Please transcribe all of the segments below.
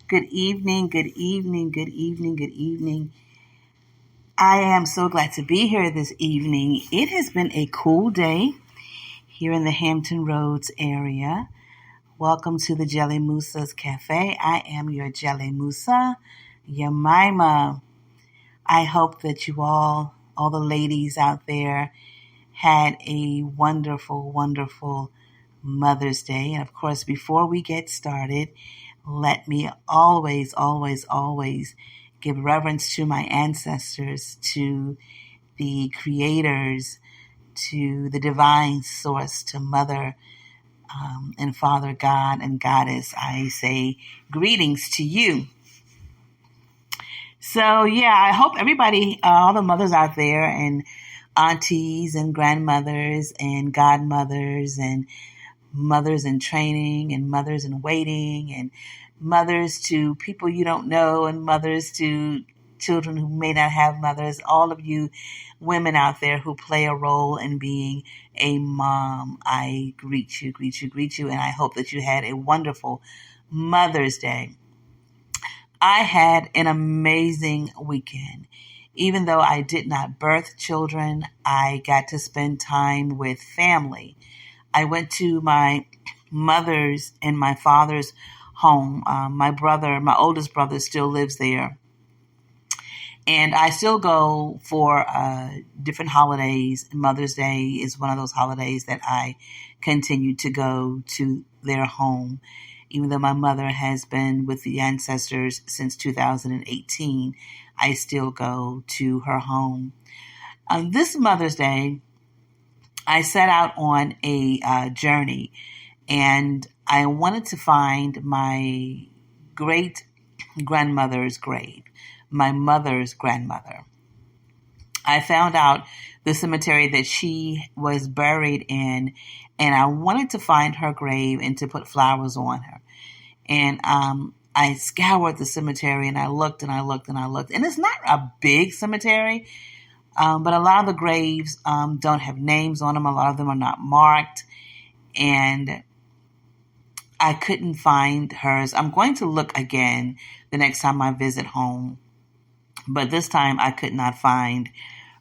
Good evening, good evening, good evening, good evening. I am so glad to be here this evening. It has been a cool day here in the Hampton Roads area. Welcome to the Djelimu's Cafe. I am your Djelimu, Yemimah. I hope that you all the ladies out there, had a wonderful, wonderful Mother's Day. And of course, before we get started, let me always, always, always give reverence to my ancestors, to the creators, to the divine source, to Mother and Father God and Goddess. I say greetings to you. So, yeah, I hope everybody, all the mothers out there and aunties and grandmothers and godmothers and mothers in training and mothers in waiting and mothers to people you don't know and mothers to children who may not have mothers, all of you women out there who play a role in being a mom, I greet you, greet you, greet you, and I hope that you had a wonderful Mother's Day. I had an amazing weekend. Even though I did not birth children, I got to spend time with family. I went to my mother's and my father's home. My oldest brother still lives there. And I still go for different holidays. Mother's Day is one of those holidays that I continue to go to their home. Even though my mother has been with the ancestors since 2018, I still go to her home. This Mother's Day, I set out on a journey, and I wanted to find my great-grandmother's grave, my mother's grandmother. I found out the cemetery that she was buried in, and I wanted to find her grave and to put flowers on her. And I scoured the cemetery, and I looked, and I looked, and I looked. And it's not a big cemetery, but a lot of the graves don't have names on them. A lot of them are not marked. And I couldn't find hers. I'm going to look again the next time I visit home. But this time I could not find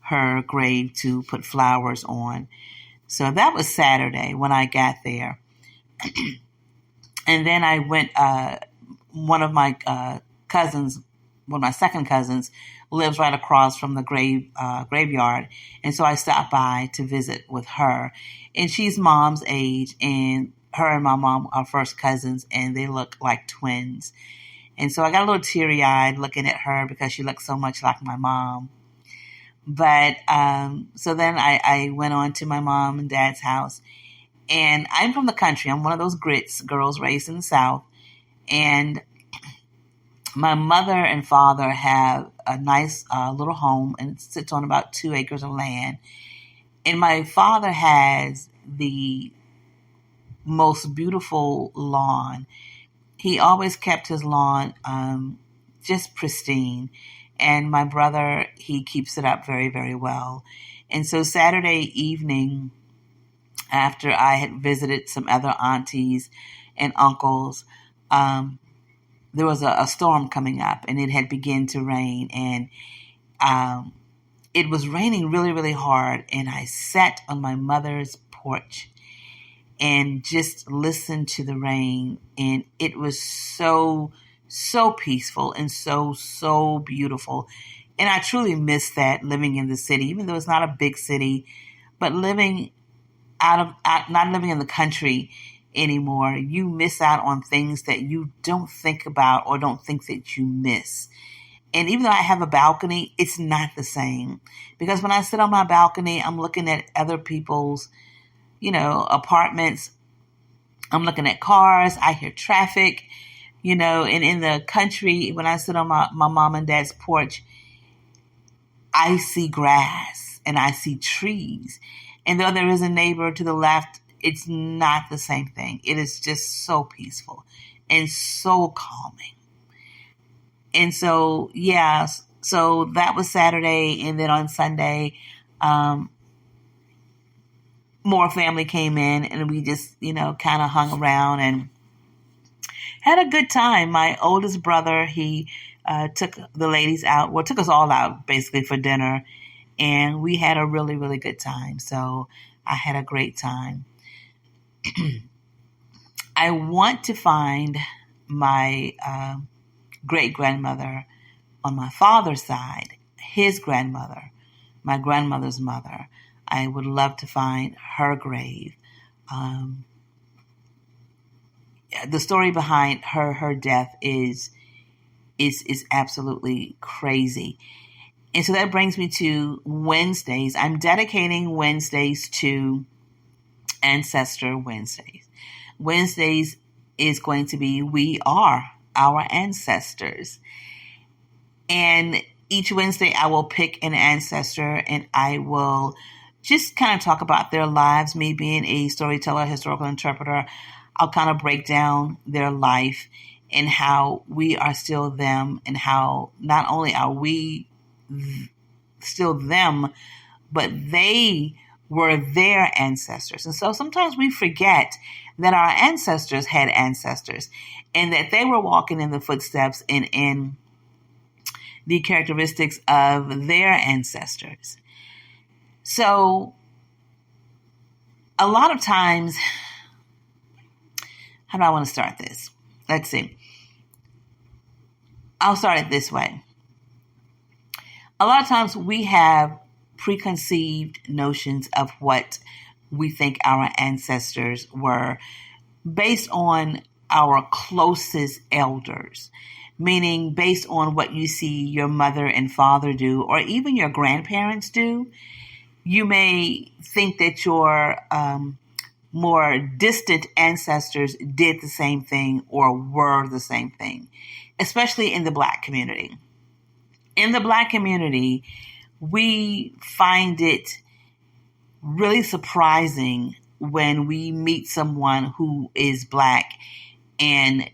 her grave to put flowers on. So that was Saturday when I got there. And then I went, one of my cousins, one of my second cousins, lives right across from the graveyard. And so I stopped by to visit with her. And she's mom's age, and her and my mom are first cousins, and they look like twins. And so I got a little teary-eyed looking at her because she looks so much like my mom. But so then I went on to my mom and dad's house. And I'm from the country. I'm one of those grits girls raised in the South. And my mother and father have a nice little home, and it sits on about 2 acres of land. And my father has the most beautiful lawn. He always kept his lawn just pristine. And my brother, he keeps it up very, very well. And so Saturday evening, after I had visited some other aunties and uncles, there was a storm coming up, and it had begun to rain. And it was raining really, really hard. And I sat on my mother's porch and just listened to the rain. And it was so, so peaceful and so, so beautiful. And I truly miss that, living in the city, even though it's not a big city, but living not living in the country anymore. You miss out on things that you don't think about or don't think that you miss. And even though I have a balcony, it's not the same. Because when I sit on my balcony, I'm looking at other people's, apartments. I'm looking at cars. I hear traffic. And in the country, when I sit on my mom and dad's porch, I see grass and I see trees. And though there is a neighbor to the left, it's not the same thing. It is just so peaceful and so calming. And so, yeah, so that was Saturday. And then on Sunday, more family came in and we just, kind of hung around and had a good time. My oldest brother, he took the ladies out, took us all out basically for dinner. And we had a really, really good time. So I had a great time. I want to find my great-grandmother on my father's side, his grandmother, my grandmother's mother. I would love to find her grave. The story behind her death is absolutely crazy. And so that brings me to Wednesdays. I'm dedicating Wednesdays to Ancestor Wednesdays. Wednesdays is going to be We Are Our Ancestors. And each Wednesday I will pick an ancestor and I will just kind of talk about their lives. Me being a storyteller, historical interpreter, I'll kind of break down their life and how we are still them and how not only are we still them, but they were their ancestors. And so sometimes we forget that our ancestors had ancestors and that they were walking in the footsteps and in the characteristics of their ancestors. So a lot of times, how do I want to start this? Let's see. I'll start it this way. A lot of times we have preconceived notions of what we think our ancestors were based on our closest elders, meaning based on what you see your mother and father do, or even your grandparents do. You may think that your more distant ancestors did the same thing or were the same thing, especially in the Black community. In the Black community, we find it really surprising when we meet someone who is Black and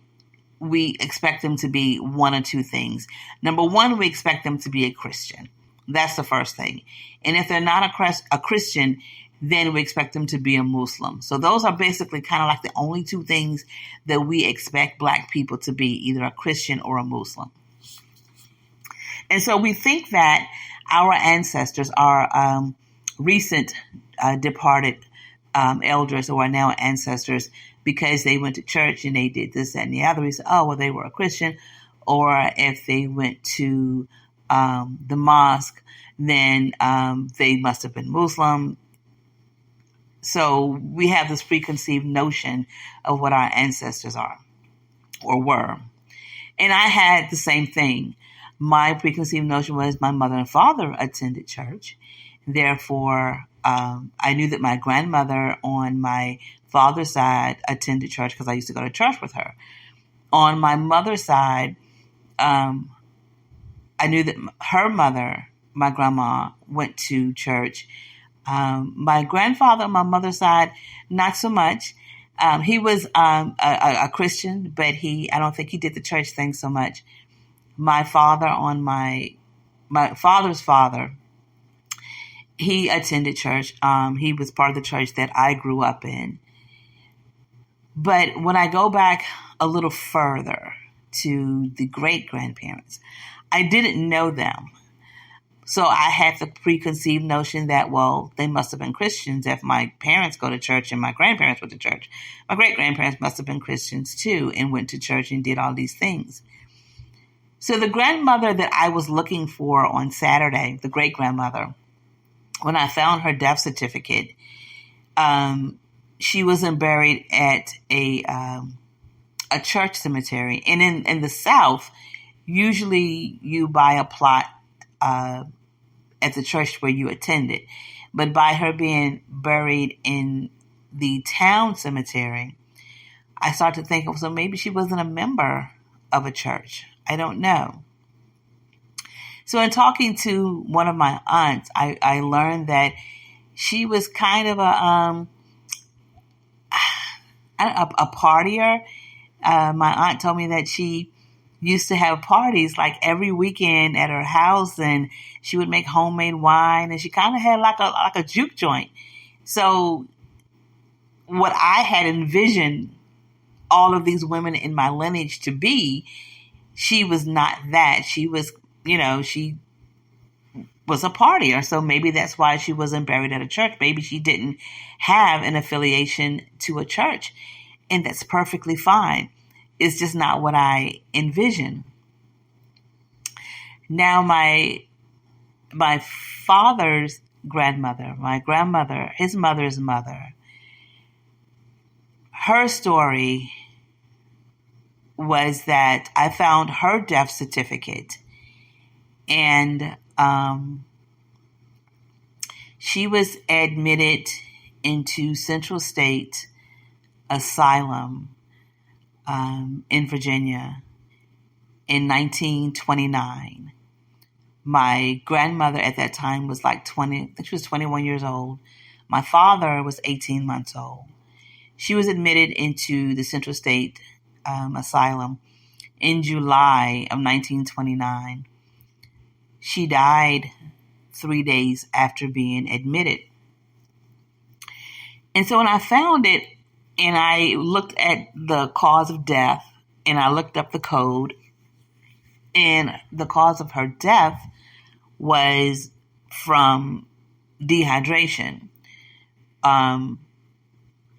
we expect them to be one or two things. Number one, we expect them to be a Christian. That's the first thing. And if they're not a Christian, then we expect them to be a Muslim. So those are basically kind of like the only two things that we expect Black people to be, either a Christian or a Muslim. And so we think that our ancestors are recent departed elders who are now ancestors because they went to church and they did this, that, and the other. We say, oh, well, they were a Christian. Or if they went to the mosque, then they must have been Muslim. So we have this preconceived notion of what our ancestors are or were. And I had the same thing. My preconceived notion was my mother and father attended church. Therefore, I knew that my grandmother on my father's side attended church because I used to go to church with her. On my mother's side, I knew that her mother, my grandma, went to church. My grandfather on my mother's side, not so much. He was a Christian, but I don't think he did the church thing so much. My father on my father's father, he attended church. He was part of the church that I grew up in. But when I go back a little further to the great-grandparents, I didn't know them. So I had the preconceived notion that, well, they must have been Christians if my parents go to church and my grandparents went to church. My great-grandparents must have been Christians too and went to church and did all these things. So the grandmother that I was looking for on Saturday, the great-grandmother, when I found her death certificate, she wasn't buried at a church cemetery. And in the South, usually you buy a plot at the church where you attended. But by her being buried in the town cemetery, I started to think, so maybe she wasn't a member of a church. I don't know. So in talking to one of my aunts, I learned that she was kind of a partier. My aunt told me that she used to have parties like every weekend at her house, and she would make homemade wine, and she kind of had like a juke joint. So what I had envisioned all of these women in my lineage to be, she was not that. She was, she was a partier. So maybe that's why she wasn't buried at a church. Maybe she didn't have an affiliation to a church. And that's perfectly fine. It's just not what I envision. Now, my father's grandmother, my grandmother, his mother's mother, her story was that I found her death certificate, and she was admitted into Central State Asylum in Virginia in 1929. My grandmother at that time was like 20, I think she was 21 years old. My father was 18 months old. She was admitted into the Central State Asylum in July of 1929. She died 3 days after being admitted. And so when I found it, and I looked at the cause of death, and I looked up the code, and the cause of her death was from dehydration. And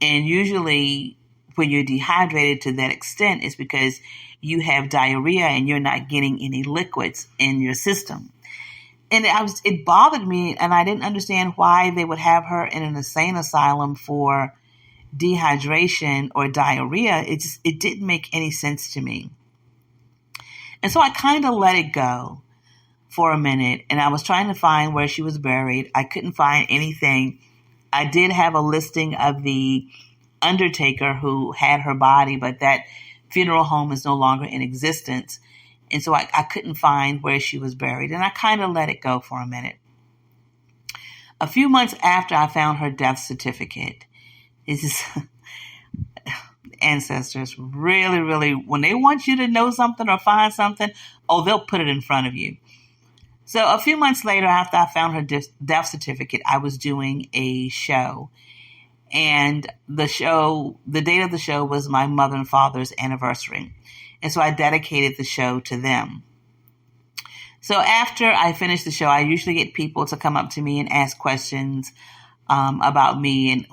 usually when you're dehydrated to that extent, it's because you have diarrhea and you're not getting any liquids in your system. And it bothered me, and I didn't understand why they would have her in an insane asylum for dehydration or diarrhea. It didn't make any sense to me. And so I kind of let it go for a minute, and I was trying to find where she was buried. I couldn't find anything. I did have a listing of the undertaker who had her body, but that funeral home is no longer in existence. And so I couldn't find where she was buried, and I kind of let it go for a minute. A few months after I found her death certificate, this is ancestors really, really, when they want you to know something or find something, they'll put it in front of you. So a few months later, after I found her death certificate, I was doing a show. And the date of the show was my mother and father's anniversary. And so I dedicated the show to them. So after I finished the show, I usually get people to come up to me and ask questions about me and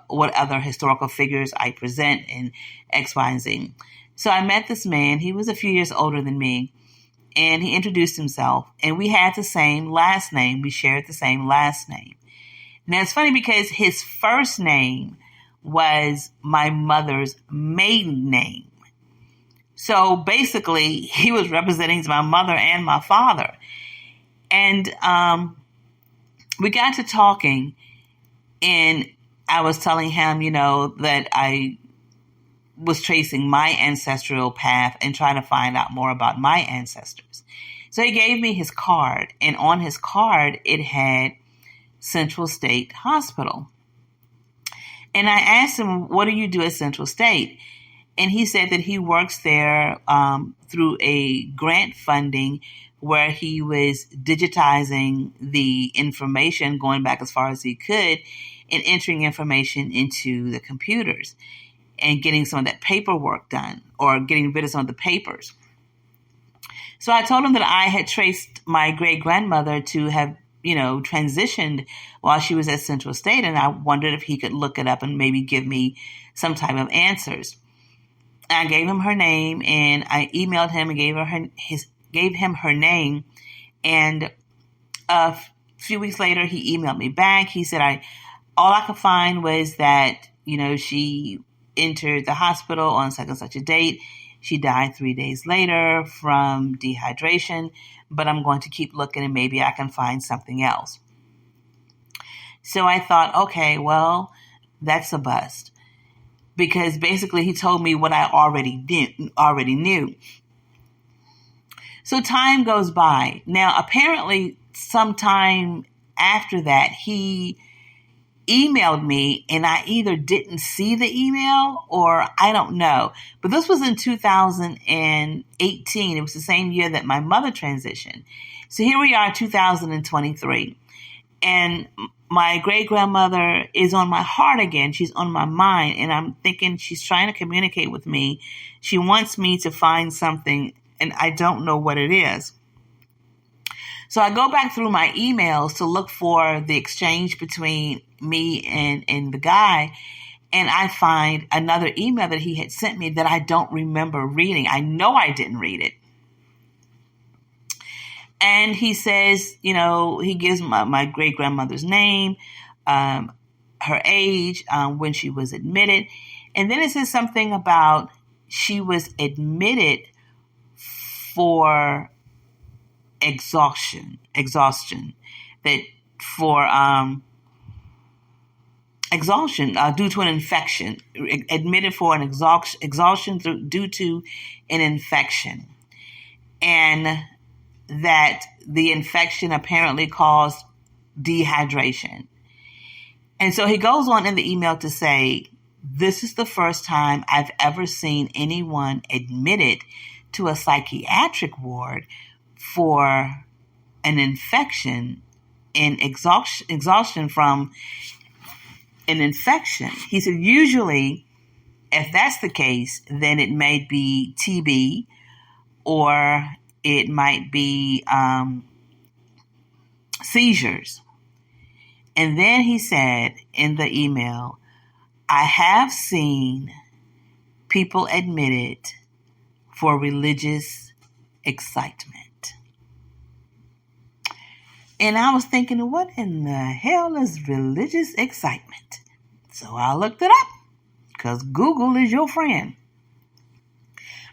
what other historical figures I present and X, Y, and Z. So I met this man. He was a few years older than me. And he introduced himself. And we had the same last name. We shared the same last name. Now, it's funny because his first name was my mother's maiden name. So basically, he was representing my mother and my father. And we got to talking, and I was telling him, that I was tracing my ancestral path and trying to find out more about my ancestors. So he gave me his card, and on his card, it had Central State Hospital. And I asked him, what do you do at Central State? And he said that he works there through a grant funding where he was digitizing the information, going back as far as he could, and entering information into the computers and getting some of that paperwork done, or getting rid of some of the papers. So I told him that I had traced my great-grandmother to have, transitioned while she was at Central State, and I wondered if he could look it up and maybe give me some type of answers. I gave him her name, and I emailed him and gave him her name. And a few weeks later, he emailed me back. He said, all I could find was that, she entered the hospital on such and such a date. She died 3 days later from dehydration, but I'm going to keep looking and maybe I can find something else. So I thought, okay, well, that's a bust. because basically he told me what I already knew. So time goes by. Now, apparently, sometime after that, he emailed me, and I either didn't see the email or I don't know. But this was in 2018. It was the same year that my mother transitioned. So here we are, 2023. And my great-grandmother is on my heart again. She's on my mind. And I'm thinking she's trying to communicate with me. She wants me to find something, and I don't know what it is. So I go back through my emails to look for the exchange between me and the guy, and I find another email that he had sent me that I don't remember reading. I know I didn't read it. And he says, he gives my great-grandmother's name, her age, when she was admitted. And then it says something about she was admitted for exhaustion, that for exhaustion due to an infection, admitted for an exhaustion due to an infection, and that the infection apparently caused dehydration. And so he goes on in the email to say, this is the first time I've ever seen anyone admitted to a psychiatric ward for an infection and exhaustion from an infection. He said, usually, if that's the case, then it may be TB, or it might be seizures. And then he said in the email, I have seen people admitted for religious excitement. And I was thinking, what in the hell is religious excitement? So I looked it up, because Google is your friend.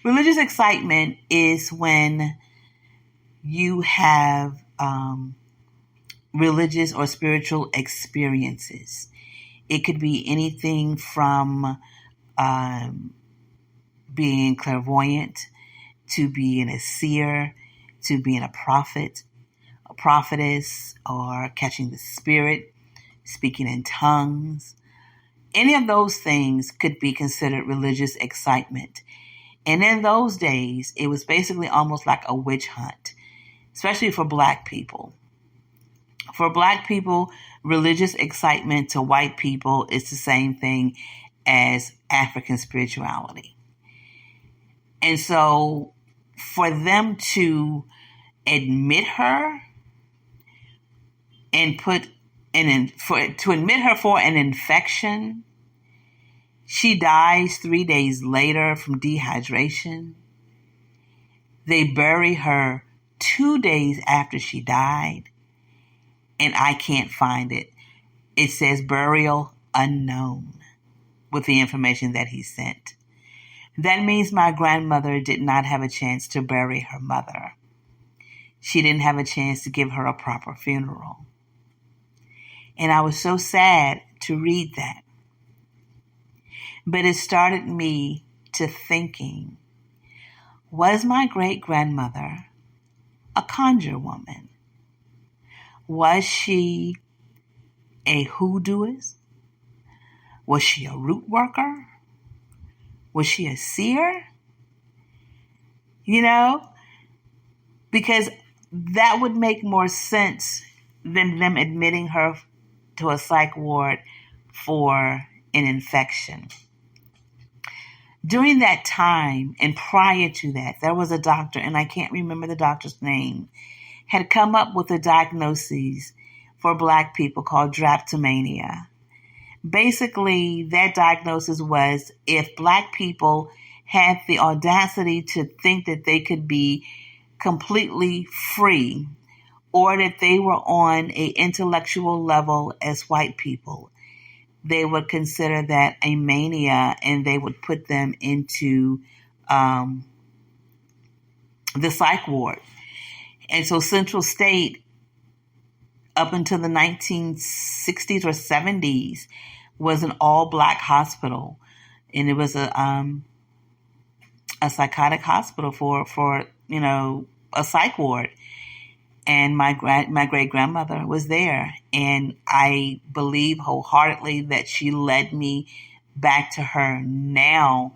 Religious excitement is when you have religious or spiritual experiences. It could be anything from being clairvoyant, to being a seer, to being a prophet, a prophetess, or catching the spirit, speaking in tongues. Any of those things could be considered religious excitement. And in those days, it was basically almost like a witch hunt, especially for Black people. For Black people, religious excitement to white people is the same thing as African spirituality. And so for them to admit her and to admit her for an infection, she dies 3 days later from dehydration. They bury her 2 days after she died, and I can't find it. It says burial unknown with the information that he sent. That means my grandmother did not have a chance to bury her mother. She didn't have a chance to give her a proper funeral. And I was so sad to read that. But it started me to thinking, was my great-grandmother a conjure woman? Was she a hoodooist? Was she a root worker? Was she a seer? Because that would make more sense than them admitting her to a psych ward for an infection. During that time and prior to that, there was a doctor, and I can't remember the doctor's name, had come up with a diagnosis for Black people called drapetomania. Basically, that diagnosis was if Black people had the audacity to think that they could be completely free, or that they were on an intellectual level as white people, they would consider that a mania, and they would put them into the psych ward. And so Central State, up until the 1960s or 70s, was an all-Black hospital. and it was a psychotic hospital for a psych ward. And my great grandmother was there, and I believe wholeheartedly that she led me back to her now,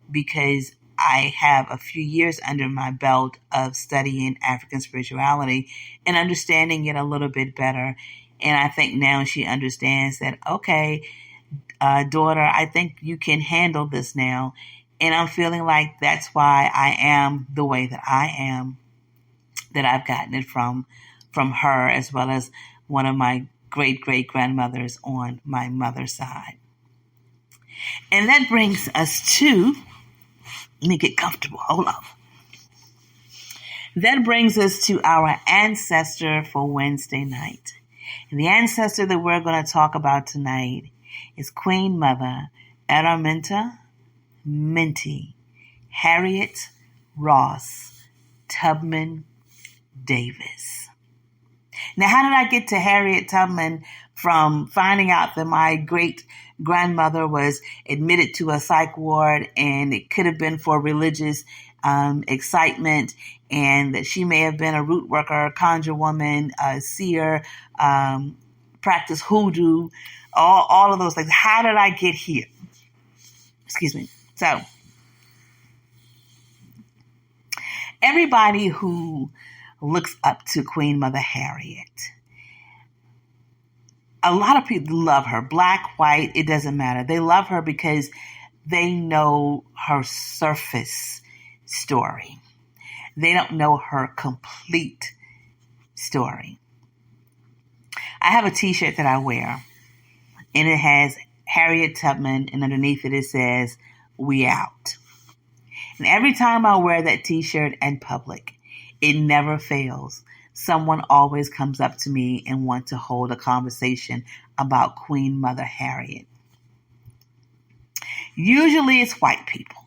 because I have a few years under my belt of studying African spirituality and understanding it a little bit better. And I think now she understands that, okay, daughter, I think you can handle this now. And I'm feeling like that's why I am the way that I am, that I've gotten it from her, as well as one of my great-great-grandmothers on my mother's side. And that brings us to, let me get comfortable, hold on. That brings us to our ancestor for Wednesday night. And the ancestor that we're going to talk about tonight is Queen Mother Araminta Minty Harriet Ross Tubman-Davis. Now, how did I get to Harriet Tubman from finding out that my great grandmother was admitted to a psych ward, and it could have been for religious excitement, and that she may have been a root worker, conjure woman, seer, practice hoodoo, all of those things. How did I get here? Excuse me. So, everybody who looks up to Queen Mother Harriet, a lot of people love her. Black, white, it doesn't matter. They love her because they know her surface story. They don't know her complete story. I have a t-shirt that I wear, and it has Harriet Tubman, and underneath it says, "We out." And every time I wear that t-shirt in public, it never fails. Someone always comes up to me and wants to hold a conversation about Queen Mother Harriet. Usually it's white people,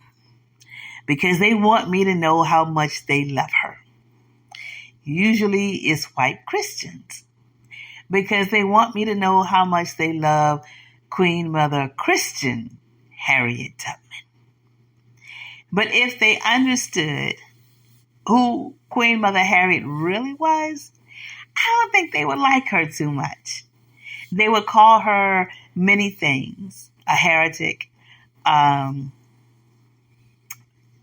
because they want me to know how much they love her. Usually it's white Christians, because they want me to know how much they love Queen Mother Christian Harriet Tubman. But if they understood who Queen Mother Harriet really was, I don't think they would like her too much. They would call her many things: a heretic, I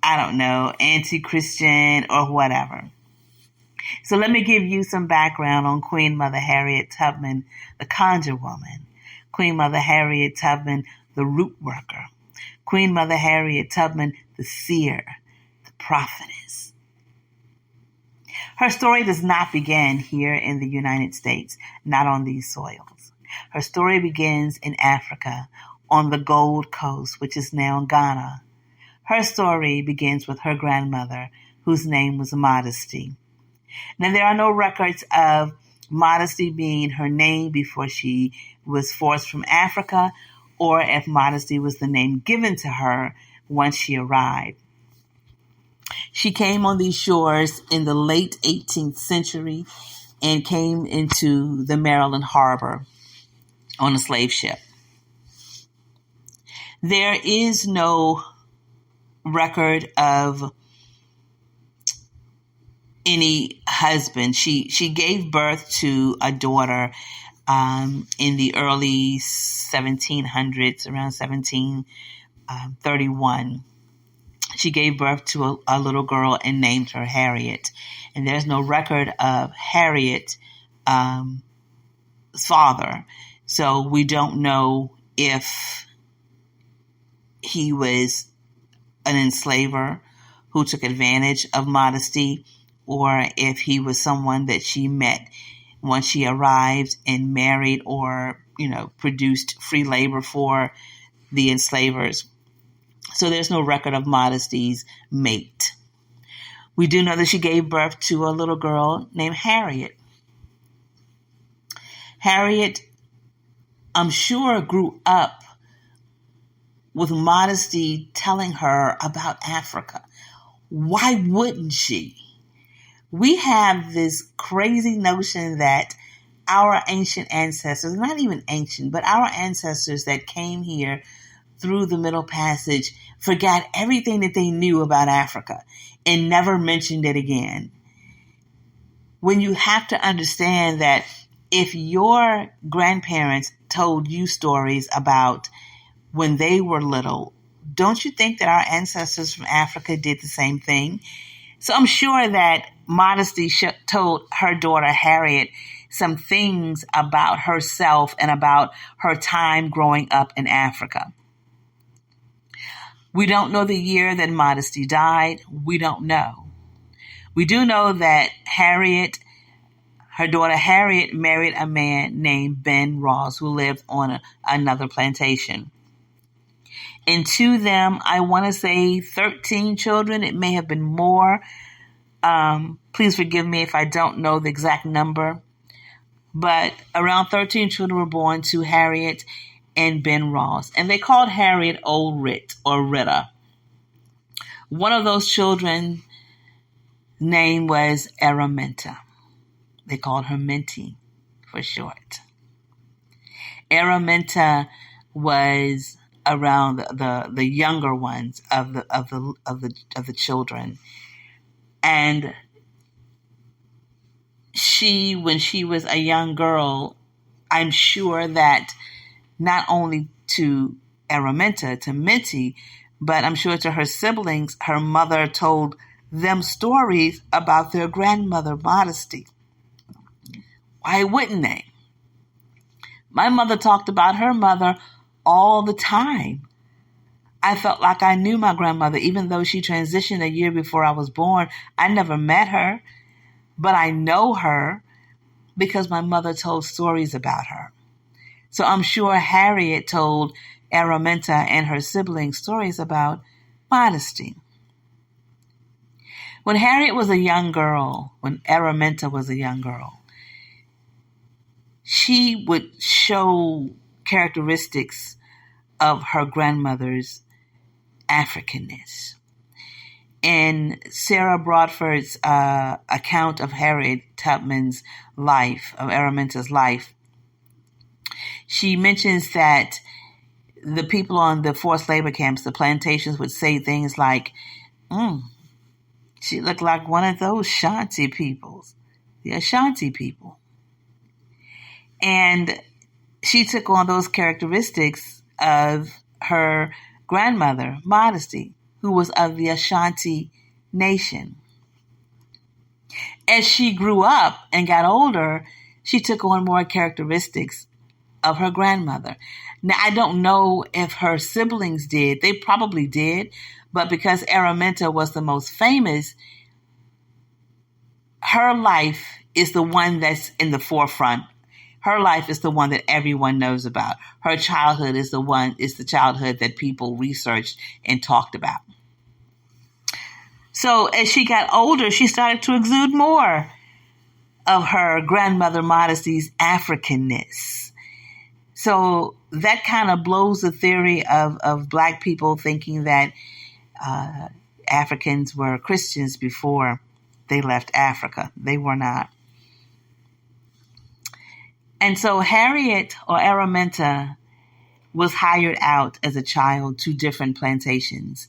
don't know, anti-Christian, or whatever. So let me give you some background on Queen Mother Harriet Tubman, the conjure woman. Queen Mother Harriet Tubman, the root worker. Queen Mother Harriet Tubman, the seer, the prophetess. Her story does not begin here in the United States, not on these soils. Her story begins in Africa, on the Gold Coast, which is now Ghana. Her story begins with her grandmother, whose name was Modesty. Now, there are no records of Modesty being her name before she was forced from Africa, or if Modesty was the name given to her once she arrived. She came on these shores in the late 18th century and came into the Maryland harbor on a slave ship. There is no record of any husband. She gave birth to a daughter in the early 1700s, around 1731. She gave birth to a little girl and named her Harriet. And there's no record of Harriet's father. So we don't know if he was an enslaver who took advantage of Modesty, or if he was someone that she met once she arrived and married, or, produced free labor for the enslavers. So there's no record of Modesty's mate. We do know that she gave birth to a little girl named Harriet. Harriet, I'm sure, grew up with Modesty telling her about Africa. Why wouldn't she? We have this crazy notion that our ancient ancestors, not even ancient, but our ancestors that came here through the Middle Passage forgot everything that they knew about Africa and never mentioned it again. When you have to understand that if your grandparents told you stories about when they were little, don't you think that our ancestors from Africa did the same thing? So I'm sure that Modesty told her daughter Harriet some things about herself and about her time growing up in Africa. We don't know the year that Modesty died. We don't know. We do know that Harriet, her daughter Harriet, married a man named Ben Ross who lived on another plantation. And to them, I want to say 13 children. It may have been more. Please forgive me if I don't know the exact number. But around 13 children were born to Harriet and Ben Ross. And they called Harriet Old Rit or Ritta. One of those children's name was Araminta. They called her Minty for short. Araminta was around the younger ones of the children, and when she was a young girl, I'm sure that not only to Araminta, to Minty, but I'm sure to her siblings, her mother told them stories about their grandmother Modesty. Why wouldn't they? My mother talked about her mother all the time. I felt like I knew my grandmother, even though she transitioned a year before I was born. I never met her, but I know her because my mother told stories about her. So I'm sure Harriet told Araminta and her siblings stories about Modesty. When Harriet was a young girl, when Araminta was a young girl, she would show characteristics of her grandmother's Africanness. In Sarah Broadford's account of Harriet Tubman's life, of Araminta's life, she mentions that the people on the forced labor camps, the plantations, would say things like, she looked like one of those Ashanti peoples, the Ashanti people. And she took on those characteristics of her grandmother, Modesty, who was of the Ashanti nation. As she grew up and got older, she took on more characteristics of her grandmother. Now, I don't know if her siblings did. They probably did, but because Araminta was the most famous, her life is the one that's in the forefront. Her life is the one that everyone knows about. Her childhood is the childhood that people researched and talked about. So as she got older, she started to exude more of her grandmother Modesty's Africanness. So that kind of blows the theory of Black people thinking that Africans were Christians before they left Africa. They were not. And so Harriet, or Araminta, was hired out as a child to different plantations.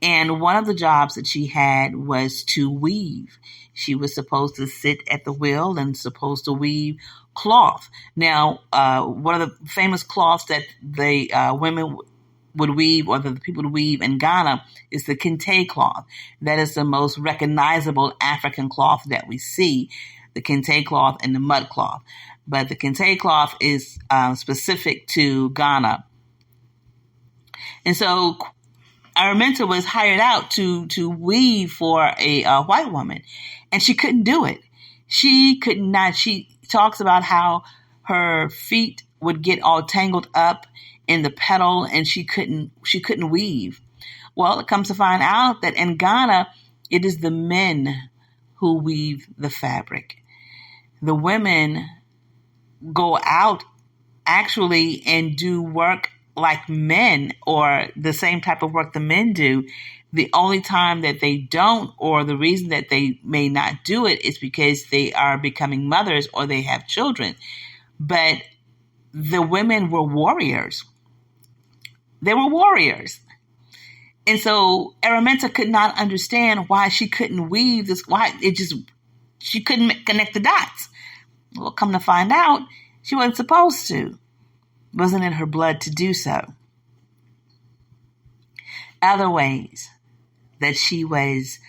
And one of the jobs that she had was to weave. She was supposed to sit at the wheel and supposed to weave cloth. Now, one of the famous cloths that the women would weave, or the people would weave in Ghana, is the kente cloth. That is the most recognizable African cloth that we see, the kente cloth and the mud cloth. But the kente cloth is specific to Ghana. And so Araminta was hired out to weave for a white woman, and she couldn't do it. She could not. She talks about how her feet would get all tangled up in the pedal, and she couldn't weave. Well, it comes to find out that in Ghana, it is the men who weave the fabric. The women go out actually and do work like men, or the same type of work the men do. The only time that they don't, or the reason that they may not do it, is because they are becoming mothers or they have children. But the women were warriors. They were warriors. And so Araminta could not understand why she couldn't weave this, she couldn't connect the dots. Well, come to find out, she wasn't supposed to. It wasn't in her blood to do so. Other ways that she was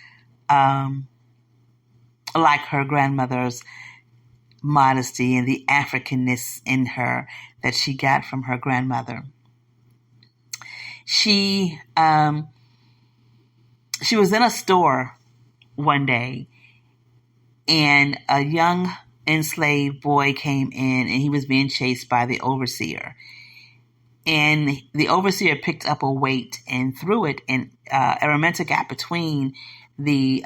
like her grandmother's modesty and the Africanness in her that she got from her grandmother. She was in a store one day, and a young enslaved boy came in, and he was being chased by the overseer. And the overseer picked up a weight and threw it, and Araminta got between the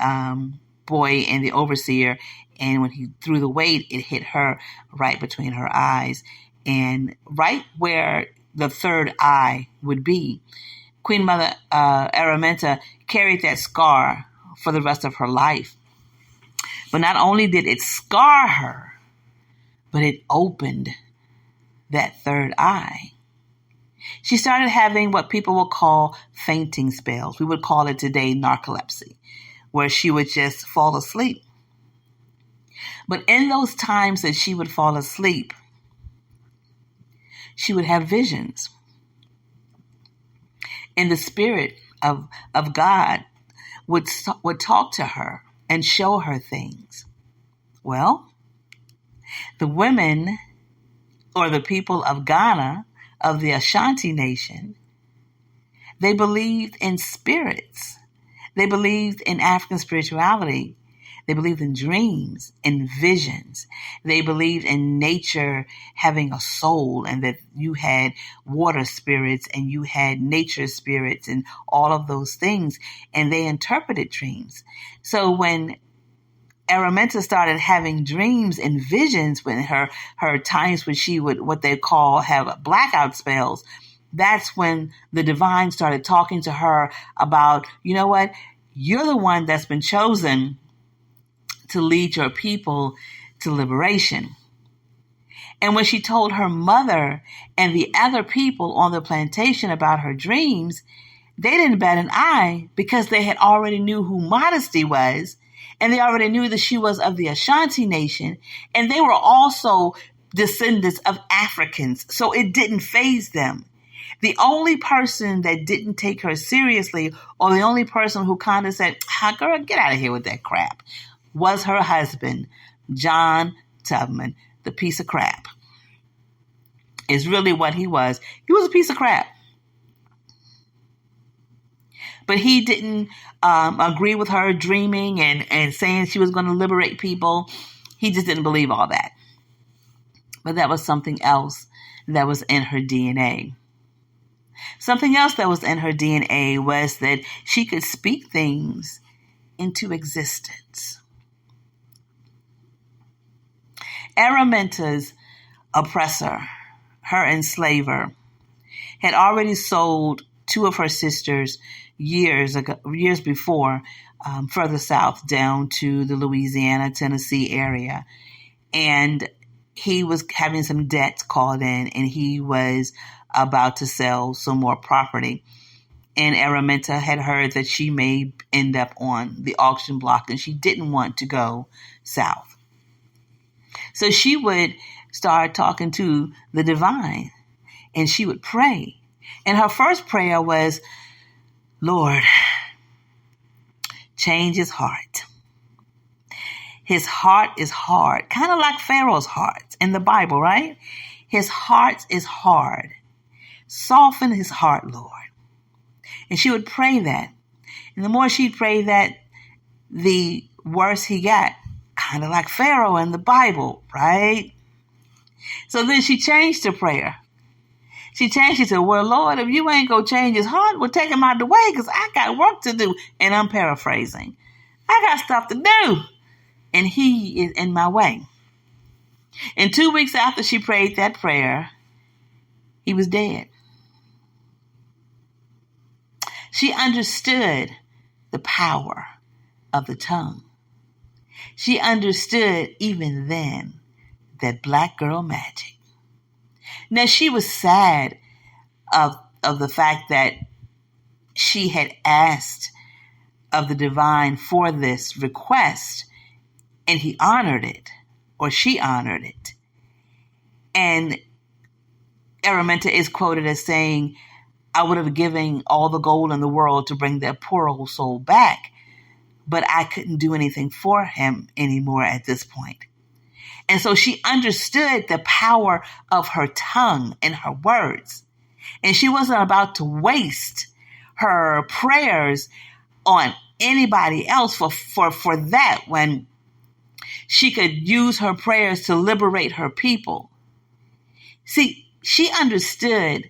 boy and the overseer, and when he threw the weight, it hit her right between her eyes, and right where the third eye would be. Queen Mother Araminta carried that scar for the rest of her life. But not only did it scar her, but it opened that third eye. She started having what people would call fainting spells. We would call it today narcolepsy, where she would just fall asleep. But in those times that she would fall asleep, she would have visions. And the Spirit of God would talk to her and show her things. Well, the women or the people of Ghana, of the Ashanti nation, they believed in spirits. They believed in African spirituality. They believed in dreams, in visions. They believed in nature having a soul, and that you had water spirits and you had nature spirits and all of those things. And they interpreted dreams. So when Araminta started having dreams and visions, when her times when she would, what they call, have blackout spells, that's when the divine started talking to her about, you know what, you're the one that's been chosen to lead your people to liberation. And when she told her mother and the other people on the plantation about her dreams, they didn't bat an eye, because they had already knew who Modesty was, and they already knew that she was of the Ashanti nation, and they were also descendants of Africans, so it didn't faze them. The only person that didn't take her seriously, or the only person who kind of said, girl, get out of here with that crap, was her husband, John Tubman, the piece of crap. Is really what he was. He was a piece of crap. But he didn't agree with her dreaming and saying she was going to liberate people. He just didn't believe all that. But that was something else that was in her DNA. Something else that was in her DNA was that she could speak things into existence. Araminta's oppressor, her enslaver, had already sold two of her sisters years before, further south down to the Louisiana, Tennessee area. And he was having some debts called in, and he was about to sell some more property. And Araminta had heard that she may end up on the auction block, and she didn't want to go south. So she would start talking to the divine, and she would pray. And her first prayer was, Lord, change his heart. His heart is hard, kind of like Pharaoh's heart in the Bible, right? His heart is hard. Soften his heart, Lord. And she would pray that. And the more she'd pray that, the worse he got. Kind of like Pharaoh in the Bible, right? So then she changed her prayer. She said, well, Lord, if you ain't going to change his heart, well, take him out the way, because I got work to do. And I'm paraphrasing. I got stuff to do. And he is in my way. And 2 weeks after she prayed that prayer, he was dead. She understood the power of the tongue. She understood even then that black girl magic. Now, she was sad of of the fact that she had asked of the divine for this request, and he honored it, or she honored it. And Araminta is quoted as saying, I would have given all the gold in the world to bring that poor old soul back, but I couldn't do anything for him anymore at this point. And so she understood the power of her tongue and her words. And she wasn't about to waste her prayers on anybody else for that, when she could use her prayers to liberate her people. See, she understood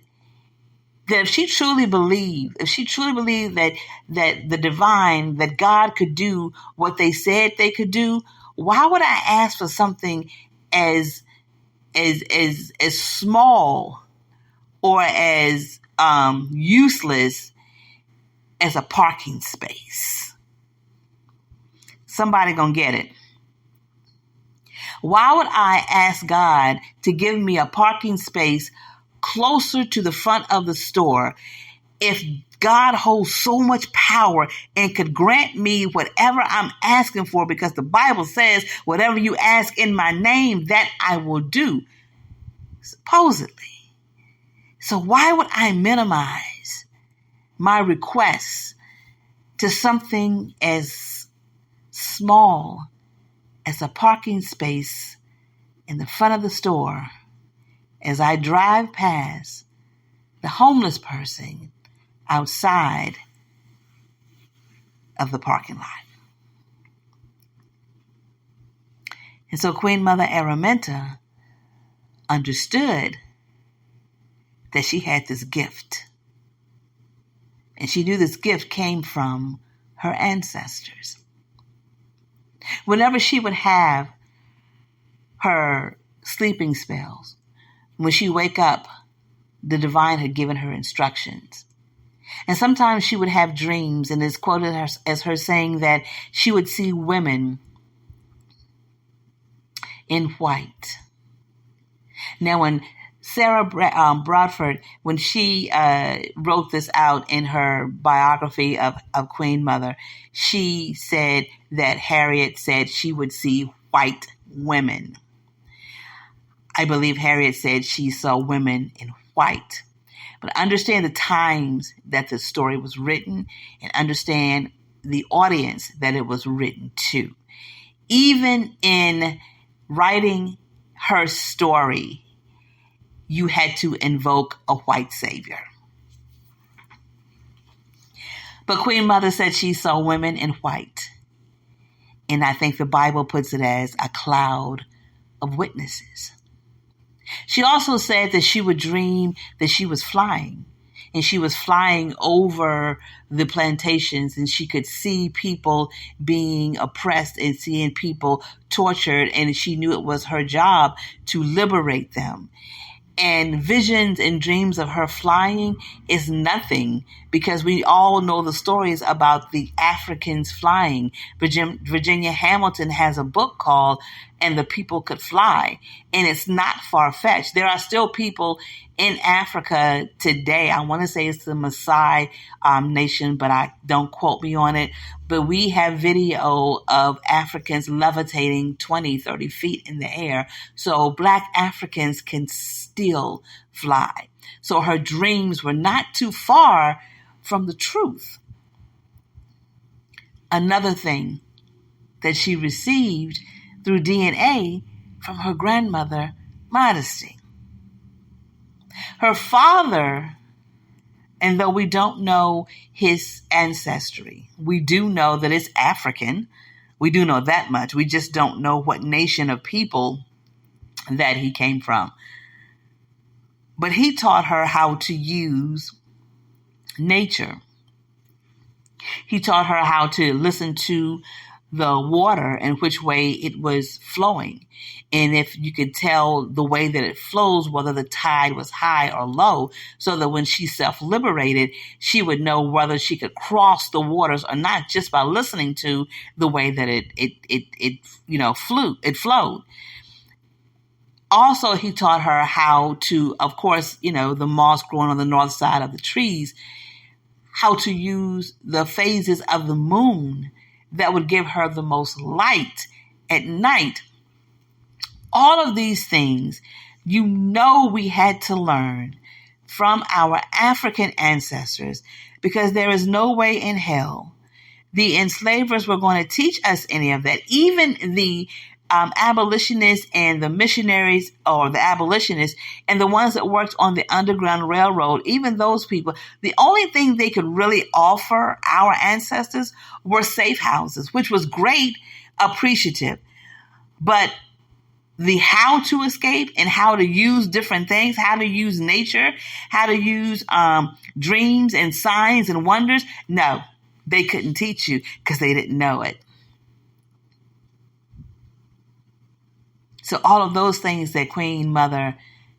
that if she truly believed that the divine, that God could do what they said they could do, why would I ask for something as small or as useless as a parking space? Somebody gonna get it. Why would I ask God to give me a parking space closer to the front of the store if God holds so much power and could grant me whatever I'm asking for? Because the Bible says, whatever you ask in my name, that I will do, supposedly. So why would I minimize my requests to something as small as a parking space in the front of the store as I drive past the homeless person outside of the parking lot? And so Queen Mother Araminta understood that she had this gift. And she knew this gift came from her ancestors. Whenever she would have her sleeping spells, when she wake up, the divine had given her instructions. And sometimes she would have dreams, and it's quoted as her saying that she would see women in white. Now, when Sarah Bradford, when she wrote this out in her biography of Queen Mother, she said that Harriet said she would see white women. I believe Harriet said she saw women in white. But understand the times that the story was written, and understand the audience that it was written to. Even in writing her story, you had to invoke a white savior. But Queen Mother said she saw women in white. And I think the Bible puts it as a cloud of witnesses. She also said that she would dream that she was flying. And she was flying over the plantations, and she could see people being oppressed and seeing people tortured. And she knew it was her job to liberate them. And visions and dreams of her flying is nothing, because we all know the stories about the Africans flying. Virginia Hamilton has a book called And the People Could Fly, and it's not far-fetched. There are still people in Africa today. I want to say it's the Maasai nation, but don't quote me on it. But we have video of Africans levitating 20, 30 feet in the air. So Black Africans can still fly. So her dreams were not too far from the truth. Another thing that she received through DNA from her grandmother, Modesty. Her father, and though we don't know his ancestry, we do know that it's African. We do know that much. We just don't know what nation of people that he came from. But he taught her how to use nature. He taught her how to listen to the water and which way it was flowing. And if you could tell the way that it flows, whether the tide was high or low, so that when she self-liberated, she would know whether she could cross the waters or not, just by listening to the way that it flowed. Also, he taught her how to, of course, the moss growing on the north side of the trees, how to use the phases of the moon that would give her the most light at night. All of these things, we had to learn from our African ancestors, because there is no way in hell the enslavers were going to teach us any of that. Even the abolitionists and the missionaries, or the abolitionists and the ones that worked on the Underground Railroad, even those people, the only thing they could really offer our ancestors were safe houses, which was great, appreciative. But the how to escape and how to use different things, how to use nature, how to use dreams and signs and wonders, no, they couldn't teach you because they didn't know it. So all of those things that Queen Mother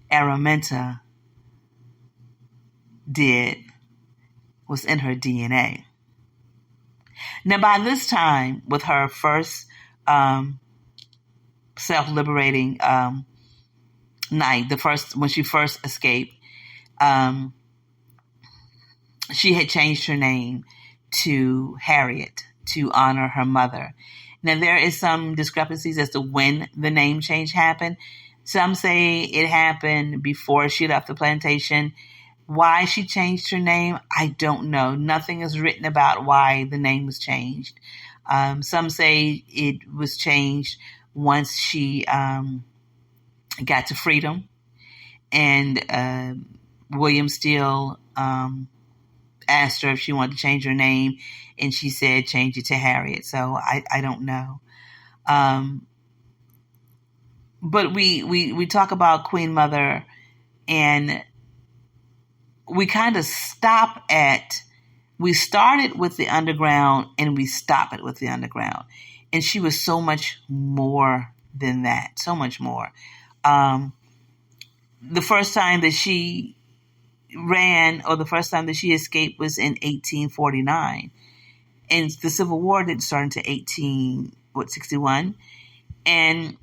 Araminta did was in her DNA. Now, by this time, with her first self-liberating night, when she first escaped, she had changed her name to Harriet to honor her mother. Now, there is some discrepancies as to when the name change happened. Some say it happened before she left the plantation. Why she changed her name, I don't know. Nothing is written about why the name was changed. Some say it was changed once she got to freedom, and William Steele asked her if she wanted to change her name, and she said change it to Harriet. So I don't know. But we talk about Queen Mother, and we kind of we started with the underground and we stop it with the underground. And she was so much more than that, so much more. The first time that she ran, or the first time that she escaped, was in 1849. And the Civil War didn't start until 1861. And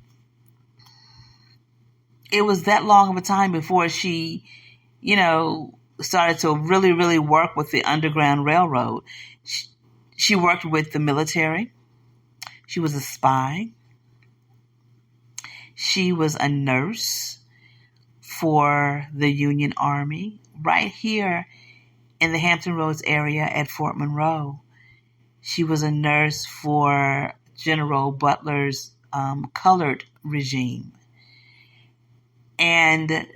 it was that long of a time before she, started to really, really work with the Underground Railroad. She worked with the military. She was a spy. She was a nurse for the Union Army right here in the Hampton Roads area at Fort Monroe. She was a nurse for General Butler's colored regime. And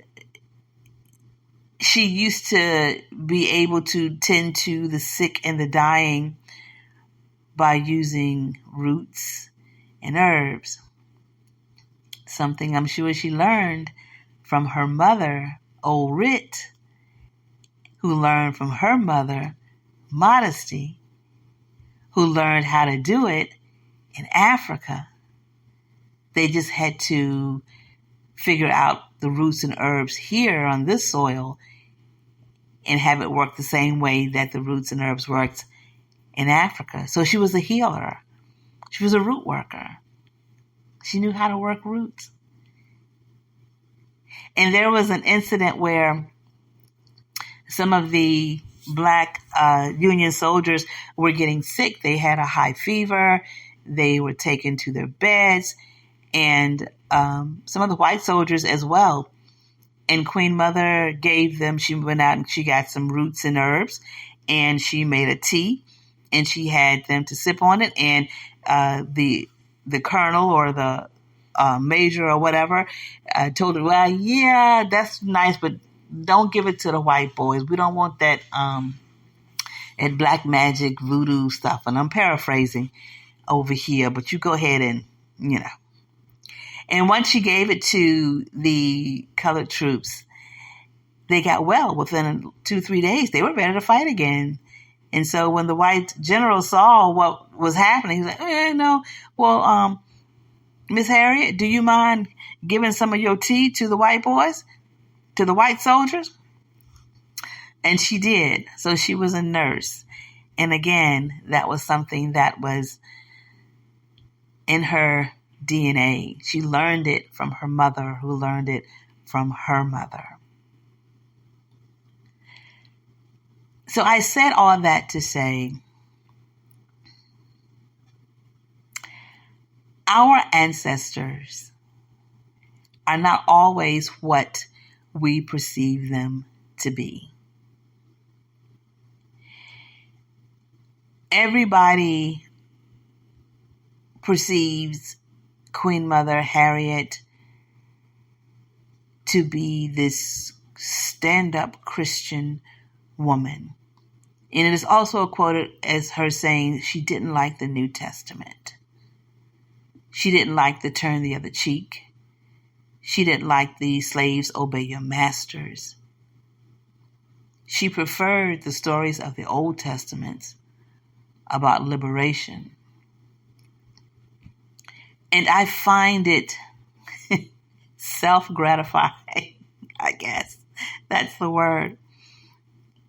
she used to be able to tend to the sick and the dying by using roots and herbs. Something I'm sure she learned from her mother, Old Rit, who learned from her mother, Modesty, who learned how to do it in Africa. They just had to figure out the roots and herbs here on this soil and have it work the same way that the roots and herbs worked in Africa. So she was a healer. She was a root worker. She knew how to work roots. And there was an incident where some of the Black Union soldiers were getting sick. They had a high fever. They were taken to their beds. And some of the white soldiers as well. And Queen Mother gave them, she went out and she got some roots and herbs, and she made a tea, and she had them to sip on it. And the colonel or the major or whatever told her, well, yeah, that's nice, but don't give it to the white boys. We don't want that black magic voodoo stuff. And I'm paraphrasing over here, but you go ahead and, And once she gave it to the colored troops, they got well. Within 2-3 days, they were ready to fight again. And so when the white general saw what was happening, he was like, no, well, Miss Harriet, do you mind giving some of your tea to the white boys, to the white soldiers? And she did. So she was a nurse. And again, that was something that was in her DNA. She learned it from her mother, who learned it from her mother. So I said all that to say, our ancestors are not always what we perceive them to be. Everybody perceives Queen Mother Harriet to be this stand-up Christian woman. And it is also quoted as her saying she didn't like the New Testament. She didn't like the turn the other cheek. She didn't like the slaves obey your masters. She preferred the stories of the Old Testament about liberation. And I find it self-gratifying, I guess. That's the word.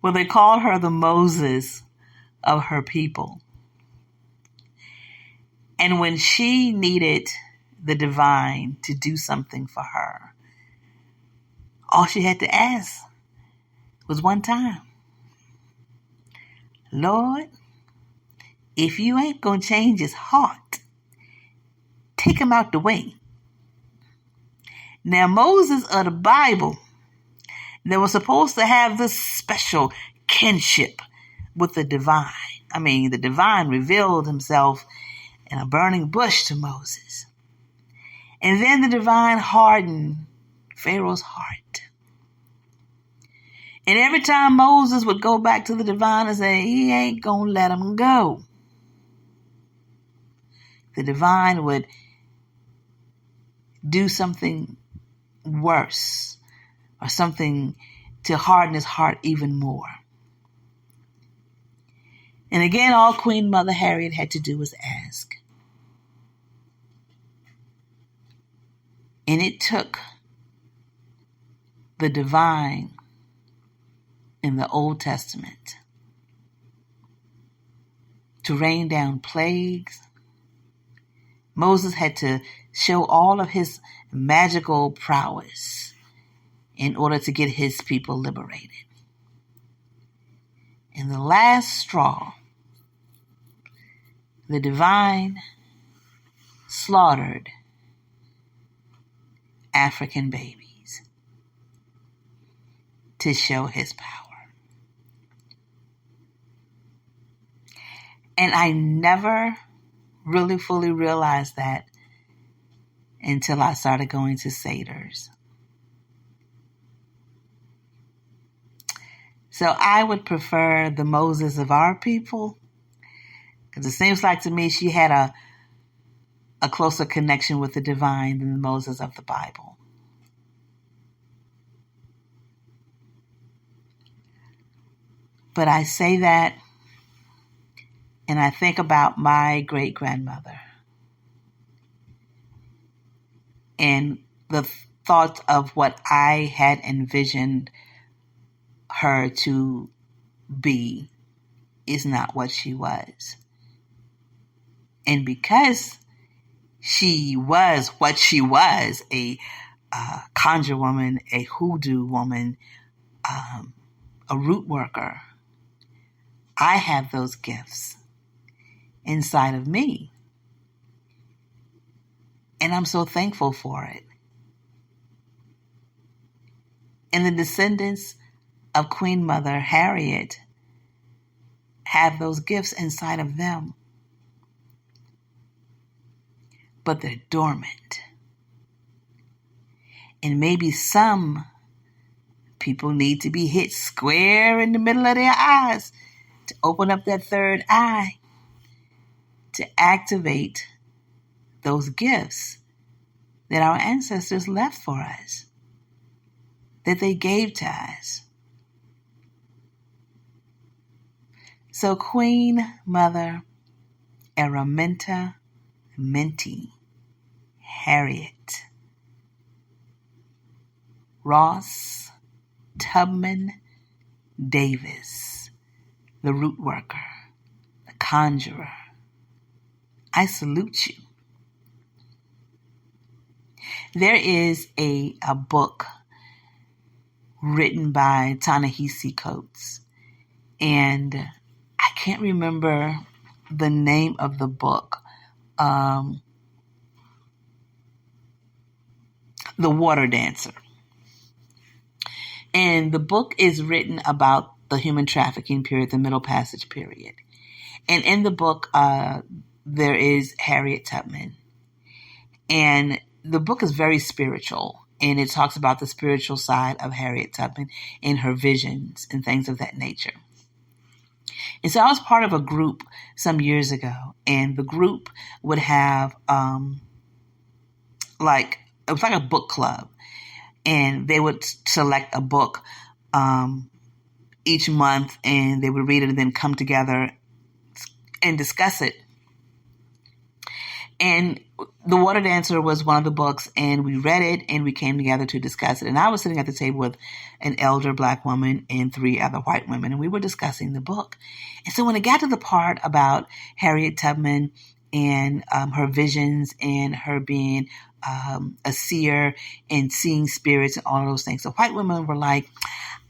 Well, they called her the Moses of her people. And when she needed the divine to do something for her, all she had to ask was one time. Lord, if you ain't going to change his heart, take him out the way. Now, Moses of the Bible, they were supposed to have this special kinship with the divine. I mean, the divine revealed himself in a burning bush to Moses. And then the divine hardened Pharaoh's heart. And every time Moses would go back to the divine and say, he ain't going to let him go, the divine would do something worse or something to harden his heart even more. And again, all Queen Mother Harriet had to do was ask. And it took the divine in the Old Testament to rain down plagues. Moses had to show all of his magical prowess in order to get his people liberated. And the last straw, the divine slaughtered African babies to show his power. And I never really fully realized that until I started going to Seders. So I would prefer the Moses of our people, because it seems like to me she had a closer connection with the divine than the Moses of the Bible. But I say that, and I think about my great-grandmother and the thought of what I had envisioned her to be is not what she was. And because she was what she was, a conjure woman, a hoodoo woman, a root worker, I have those gifts inside of me. And I'm so thankful for it. And the descendants of Queen Mother Harriet have those gifts inside of them. But they're dormant. And maybe some people need to be hit square in the middle of their eyes to open up that third eye, to activate those gifts that our ancestors left for us, that they gave to us. So Queen Mother Araminta Minty Harriet Ross Tubman-Davis, the Rootworker, the Conjurer, I salute you. There is a book written by Ta-Nehisi Coates, and I can't remember the name of the book. The Water Dancer. And the book is written about the human trafficking period, the Middle Passage period. And in the book, there is Harriet Tubman. And the book is very spiritual. And it talks about the spiritual side of Harriet Tubman and her visions and things of that nature. And so I was part of a group some years ago. And the group would have it was like a book club. And they would select a book each month, and they would read it and then come together and discuss it. And The Water Dancer was one of the books, and we read it, and we came together to discuss it. And I was sitting at the table with an elder Black woman and 3 other white women, and we were discussing the book. And so when it got to the part about Harriet Tubman and her visions and her being a seer and seeing spirits and all of those things, the white women were like,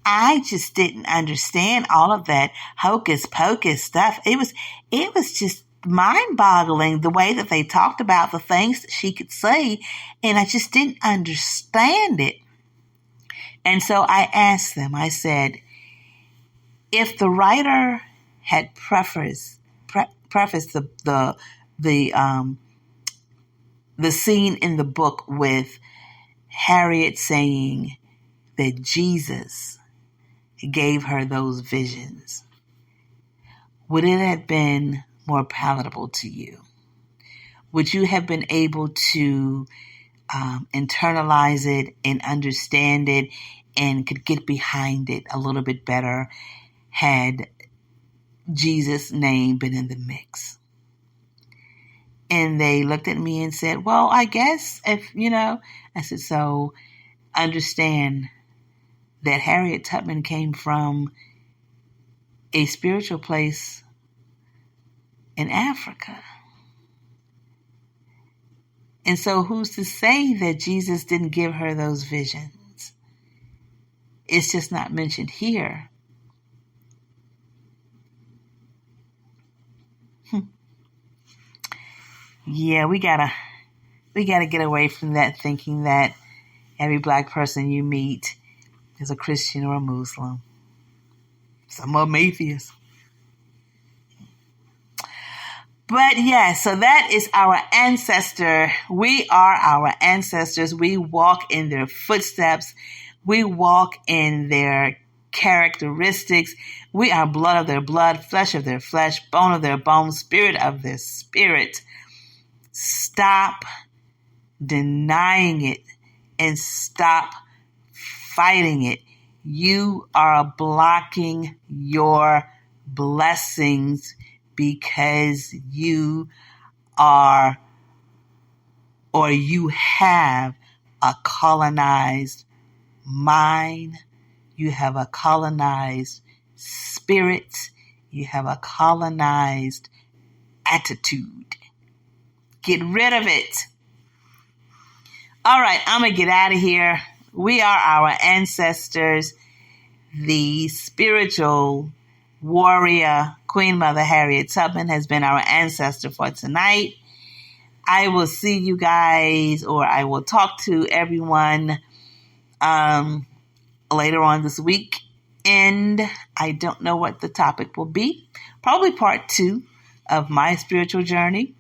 I just didn't understand all of that hocus pocus stuff. It was just mind-boggling the way that they talked about the things that she could say, and I just didn't understand it. And so I asked them, I said, if the writer had prefaced the scene in the book with Harriet saying that Jesus gave her those visions, would it have been more palatable to you? Would you have been able to internalize it and understand it and could get behind it a little bit better had Jesus' name been in the mix? And they looked at me and said, well, I guess I said, so understand that Harriet Tubman came from a spiritual place in Africa. And so who's to say that Jesus didn't give her those visions? It's just not mentioned here. Yeah, we gotta get away from that thinking that every Black person you meet is a Christian or a Muslim. Some of them atheists. But yeah, so that is our ancestor. We are our ancestors. We walk in their footsteps. We walk in their characteristics. We are blood of their blood, flesh of their flesh, bone of their bone, spirit of their spirit. Stop denying it and stop fighting it. You are blocking your blessings because you are or you have a colonized mind. You have a colonized spirit. You have a colonized attitude. Get rid of it. All right, I'm going to get out of here. We are our ancestors, the spiritual warrior, Queen Mother Harriet Tubman has been our ancestor for tonight. I will see you guys, or I will talk to everyone later on this week. And I don't know what the topic will be. Probably part 2 of my spiritual journey.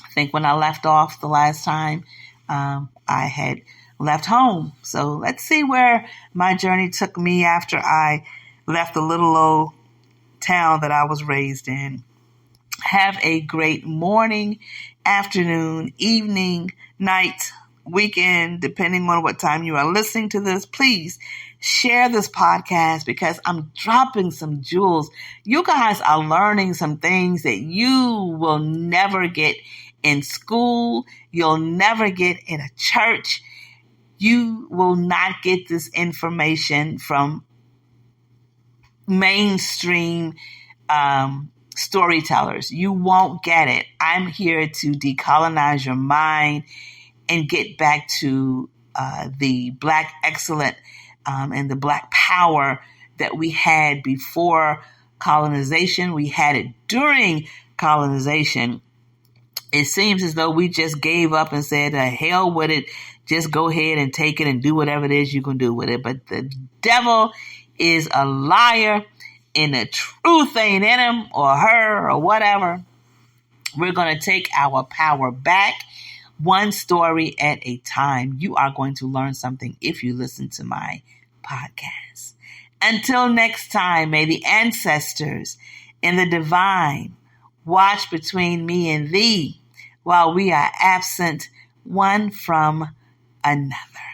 I think when I left off the last time, I had left home. So let's see where my journey took me after I left the little old town that I was raised in. Have a great morning, afternoon, evening, night, weekend, depending on what time you are listening to this. Please share this podcast because I'm dropping some jewels. You guys are learning some things that you will never get in school. You'll never get in a church. You will not get this information from mainstream storytellers. You won't get it. I'm here to decolonize your mind and get back to the Black excellence and the Black power that we had before colonization. We had it during colonization. It seems as though we just gave up and said, hell with it. Just go ahead and take it and do whatever it is you can do with it. But the devil is a liar, and the truth ain't in him or her or whatever. We're going to take our power back, one story at a time. You are going to learn something if you listen to my podcast. Until next time, may the ancestors and the divine watch between me and thee while we are absent one from another.